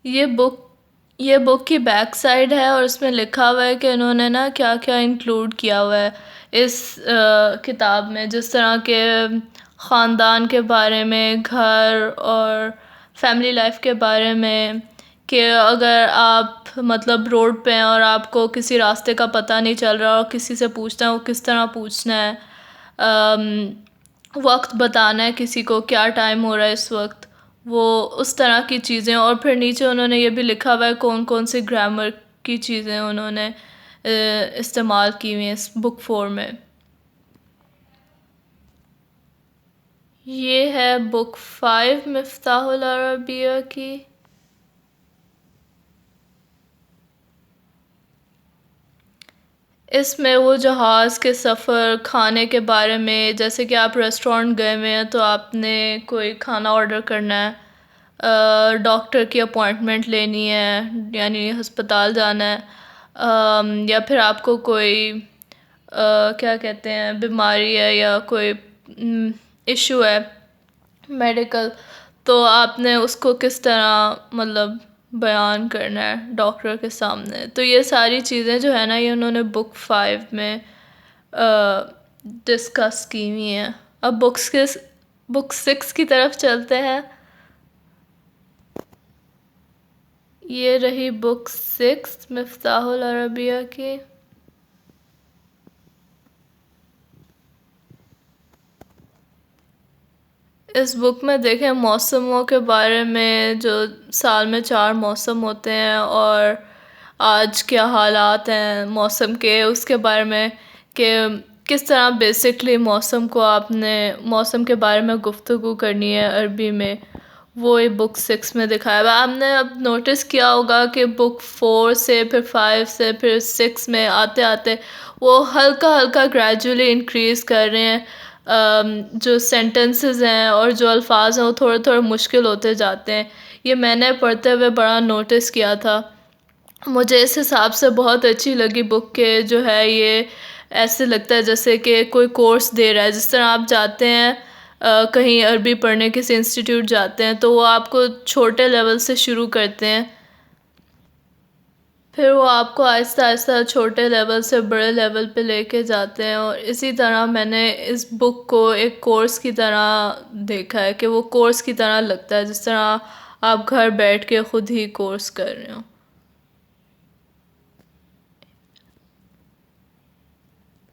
یہ بک کی back side ہے اور اس میں لکھا ہوا ہے کہ انہوں نے نا کیا کیا انکلوڈ کیا ہوا ہے اس کتاب میں، جس طرح کہ خاندان کے بارے میں، گھر اور فیملی لائف کے بارے میں، کہ اگر آپ مطلب روڈ پہ ہیں اور آپ کو کسی راستے کا پتہ نہیں چل رہا اور کسی سے پوچھنا ہے، وہ کس طرح پوچھنا ہے، وقت بتانا ہے کسی کو، کیا ٹائم ہو رہا ہے اس وقت، وہ اس طرح کی چیزیں. اور پھر نیچے انہوں نے یہ بھی لکھا ہوا ہے کون کون سی گرامر کی چیزیں انہوں نے استعمال کی ہوئی ہیں اس بک 4 میں. یہ ہے بک 5 مفتاح العربیہ کی. اس میں وہ جہاز کے سفر، کھانے کے بارے میں، جیسے کہ آپ ریسٹورینٹ گئے ہوئے ہیں تو آپ نے کوئی کھانا آرڈر کرنا ہے، ڈاکٹر کی اپوائنٹمنٹ لینی ہے یعنی ہسپتال جانا ہے، یا پھر آپ کو کوئی کیا کہتے ہیں بیماری ہے یا کوئی ایشو ہے میڈیکل، تو آپ نے اس کو کس طرح مطلب بیان کرنا ہے ڈاکٹر کے سامنے. تو یہ ساری چیزیں جو ہے نا یہ انہوں نے بک 5 میں ڈسکس کی ہوئی ہیں. اب بک 6 کی طرف چلتے ہیں. یہ رہی بک 6 مفتاح العربیہ کی. اس بک میں دیکھیں موسموں کے بارے میں، جو سال میں 4 موسم ہوتے ہیں اور آج کیا حالات ہیں موسم کے، اس کے بارے میں کہ کس طرح بیسکلی موسم کو آپ نے موسم کے بارے میں گفتگو کرنی ہے عربی میں، وہ بک 6 میں دکھایا ہوا. آپ نے اب نوٹس کیا ہوگا کہ بک 4 سے پھر 5 سے پھر 6 میں آتے آتے وہ ہلکا ہلکا گریجولی انکریز کر رہے ہیں. جو سینٹنسز ہیں اور جو الفاظ ہیں وہ تھوڑے تھوڑے مشکل ہوتے جاتے ہیں. یہ میں نے پڑھتے ہوئے بڑا نوٹس کیا تھا. مجھے اس حساب سے بہت اچھی لگی بک کہ جو ہے یہ ایسے لگتا ہے جیسے کہ کوئی کورس دے رہا ہے. جس طرح آپ جاتے ہیں کہیں عربی پڑھنے کسی انسٹیٹیوٹ جاتے ہیں تو وہ آپ کو چھوٹے لیول سے شروع کرتے ہیں، پھر وہ آپ کو آہستہ آہستہ چھوٹے لیول سے بڑے لیول پہ لے کے جاتے ہیں. اور اسی طرح میں نے اس بک کو ایک کورس کی طرح دیکھا ہے کہ وہ کورس کی طرح لگتا ہے، جس طرح آپ گھر بیٹھ کے خود ہی کورس کر رہے ہوں.